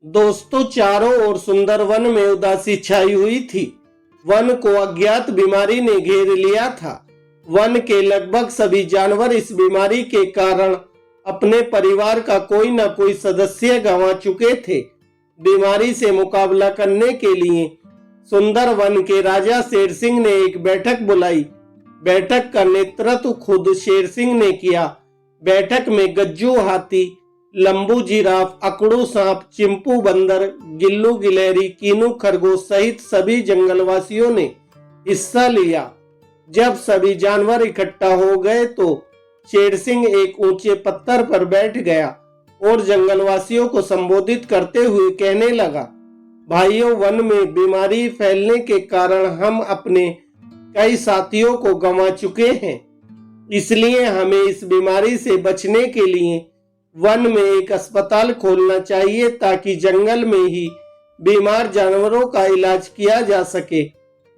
दोस्तों, चारों ओर सुंदर वन में उदासी छाई हुई थी। वन को अज्ञात बीमारी ने घेर लिया था। वन के लगभग सभी जानवर इस बीमारी के कारण अपने परिवार का कोई न कोई सदस्य गंवा चुके थे। बीमारी से मुकाबला करने के लिए सुंदर वन के राजा शेर सिंह ने एक बैठक बुलाई। बैठक का नेतृत्व खुद शेर सिंह ने किया। बैठक में गज्जू हाथी, लंबू जिराफ, अकड़ू सांप, चिंपू बंदर, गिल्लू गिलहरी, कीनू खरगोश सहित सभी जंगलवासियों ने हिस्सा लिया। जब सभी जानवर इकट्ठा हो गए तो शेर सिंह एक ऊंचे पत्थर पर बैठ गया और जंगलवासियों को संबोधित करते हुए कहने लगा, भाइयों, वन में बीमारी फैलने के कारण हम अपने कई साथियों को गंवा चुके हैं। इसलिए हमें इस बीमारी से बचने के लिए वन में एक अस्पताल खोलना चाहिए ताकि जंगल में ही बीमार जानवरों का इलाज किया जा सके।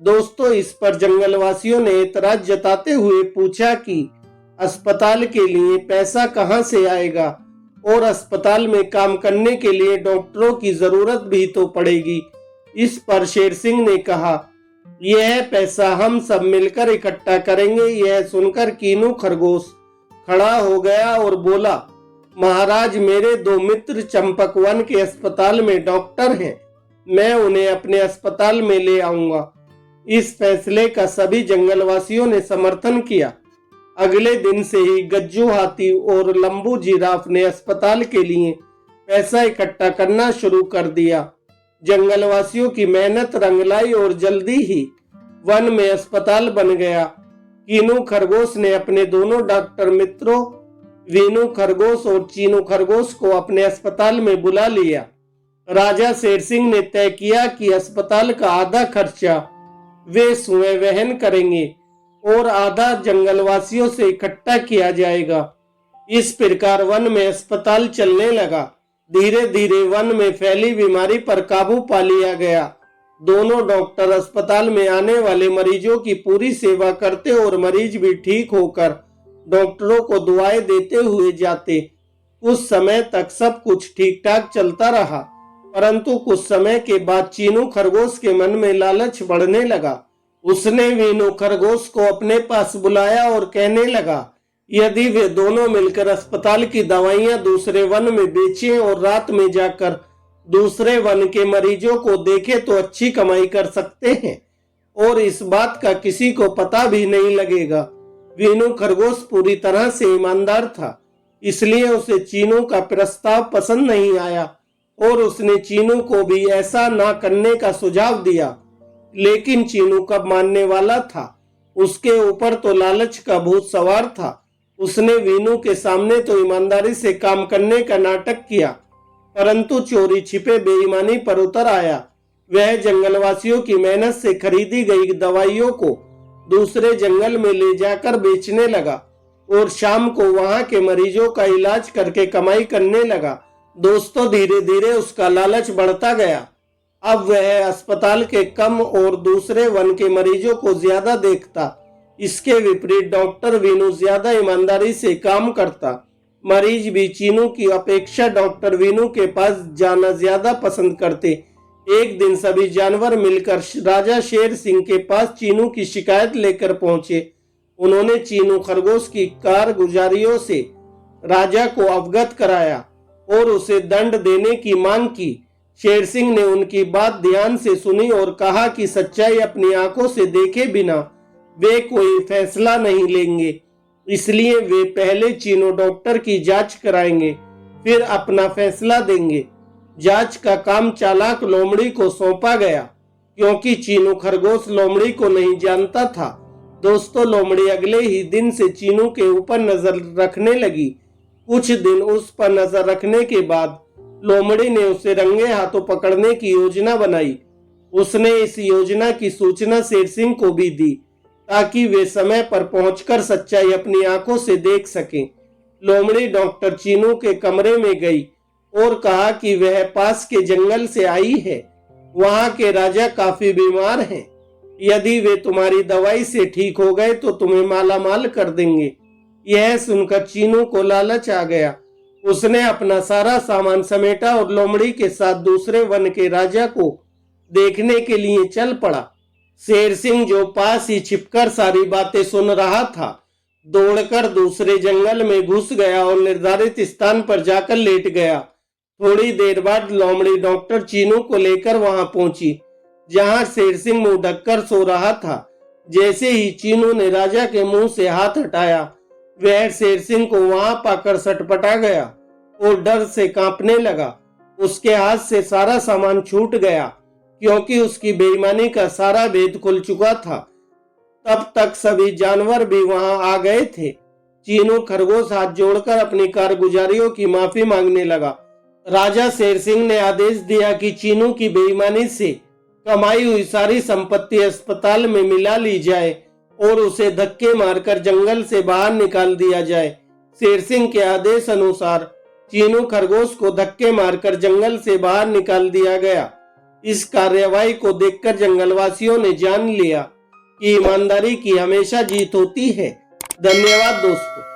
दोस्तों, इस पर जंगलवासियों ने एतराज जताते हुए पूछा कि अस्पताल के लिए पैसा कहां से आएगा और अस्पताल में काम करने के लिए डॉक्टरों की जरूरत भी तो पड़ेगी। इस पर शेर सिंह ने कहा, यह पैसा हम सब मिलकर इकट्ठा करेंगे। यह सुनकर कीनू खरगोश खड़ा हो गया और बोला, महाराज, मेरे दो मित्र चंपक वन के अस्पताल में डॉक्टर हैं। मैं उन्हें अपने अस्पताल में ले आऊंगा। इस फैसले का सभी जंगलवासियों ने समर्थन किया। अगले दिन से ही गज्जू हाथी और लंबू जिराफ ने अस्पताल के लिए पैसा इकट्ठा करना शुरू कर दिया। जंगलवासियों की मेहनत रंग लाई और जल्दी ही वन में अस्पताल बन गया। कीनू खरगोश ने अपने दोनों डॉक्टर मित्रों वीनू खरगोश और चीनू खरगोश को अपने अस्पताल में बुला लिया। राजा शेर सिंह ने तय किया कि अस्पताल का आधा खर्चा वे स्वयं वहन करेंगे और आधा जंगलवासियों से इकट्ठा किया जाएगा। इस प्रकार वन में अस्पताल चलने लगा। धीरे धीरे वन में फैली बीमारी पर काबू पा लिया गया। दोनों डॉक्टर अस्पताल में आने वाले मरीजों की पूरी सेवा करते और मरीज भी ठीक होकर डॉक्टरों को दुआएं देते हुए जाते। कुछ समय तक सब कुछ ठीक ठाक चलता रहा, परंतु कुछ समय के बाद चीनू खरगोश के मन में लालच बढ़ने लगा। उसने वीनू खरगोश को अपने पास बुलाया और कहने लगा, यदि वे दोनों मिलकर अस्पताल की दवाइयां दूसरे वन में बेचें और रात में जाकर दूसरे वन के मरीजों को देखें तो अच्छी कमाई कर सकते हैं और इस बात का किसी को पता भी नहीं लगेगा। वीनू खरगोश पूरी तरह से ईमानदार था, इसलिए उसे चीनू का प्रस्ताव पसंद नहीं आया और उसने चीनू को भी ऐसा ना करने का सुझाव दिया। लेकिन चीनू कब मानने वाला था? उसके ऊपर तो लालच का भूत सवार था। उसने वीनू के सामने तो ईमानदारी से काम करने का नाटक किया, परंतु चोरी छिपे बेईमानी पर उतर आया। वह जंगलवासियों की मेहनत से खरीदी गई दवाइयों को दूसरे जंगल में ले जाकर बेचने लगा और शाम को वहां के मरीजों का इलाज करके कमाई करने लगा। दोस्तों, धीरे धीरे उसका लालच बढ़ता गया। अब वह अस्पताल के कम और दूसरे वन के मरीजों को ज्यादा देखता। इसके विपरीत डॉक्टर वीनू ज्यादा ईमानदारी से काम करता। मरीज भी चीनू की अपेक्षा डॉक्टर वीनू के पास जाना ज्यादा पसंद करते। एक दिन सभी जानवर मिलकर राजा शेर सिंह के पास चीनू की शिकायत लेकर पहुंचे। उन्होंने चीनू खरगोश की कारगुजारियों से राजा को अवगत कराया और उसे दंड देने की मांग की। शेर सिंह ने उनकी बात ध्यान से सुनी और कहा कि सच्चाई अपनी आंखों से देखे बिना वे कोई फैसला नहीं लेंगे, इसलिए वे पहले चीनू डॉक्टर की जांच कराएंगे, फिर अपना फैसला देंगे। जांच का काम चालाक लोमड़ी को सौंपा गया, क्योंकि चीनू खरगोश लोमड़ी को नहीं जानता था। दोस्तों, लोमड़ी अगले ही दिन से चीनू के ऊपर नजर रखने लगी। कुछ दिन उस पर नजर रखने के बाद लोमड़ी ने उसे रंगे हाथों पकड़ने की योजना बनाई। उसने इस योजना की सूचना शेर सिंह को भी दी ताकि वे समय पर पहुंचकर सच्चाई अपनी आंखों से देख सकें। लोमड़ी डॉक्टर चीनू के कमरे में गई और कहा कि वह पास के जंगल से आई है। वहां के राजा काफी बीमार हैं। यदि वे तुम्हारी दवाई से ठीक हो गए तो तुम्हें माला माल कर देंगे। यह सुनकर चीनू को लालच आ गया उसने अपना सारा सामान समेटा और लोमड़ी के साथ दूसरे वन के राजा को देखने के लिए चल पड़ा। शेर सिंह, जो पास ही छिपकर सारी बातें सुन रहा था, दौड़कर दूसरे जंगल में घुस गया और निर्धारित स्थान पर जाकर लेट गया। थोड़ी देर बाद लोमड़ी डॉक्टर चीनू को लेकर वहां पहुंची, जहां शेर सिंह मुंह ढककर सो रहा था। जैसे ही चीनू ने राजा के मुंह से हाथ हटाया, वह शेर सिंह को वहां पाकर सटपटा गया और डर से कांपने लगा। उसके हाथ से सारा सामान छूट गया, क्योंकि उसकी बेईमानी का सारा भेद खुल चुका था। तब तक सभी जानवर भी वहां आ गए थे। चीनू खरगोश हाथ जोड़कर अपनी कारगुजारियों की माफी मांगने लगा। राजा शेर सिंह ने आदेश दिया कि चीनू की बेईमानी से कमाई हुई सारी संपत्ति अस्पताल में मिला ली जाए और उसे धक्के मारकर जंगल से बाहर निकाल दिया जाए। शेर सिंह के आदेश अनुसार चीनू खरगोश को धक्के मारकर जंगल से बाहर निकाल दिया गया। इस कार्यवाही को देखकर जंगलवासियों ने जान लिया कि ईमानदारी की हमेशा जीत होती है। धन्यवाद दोस्तों।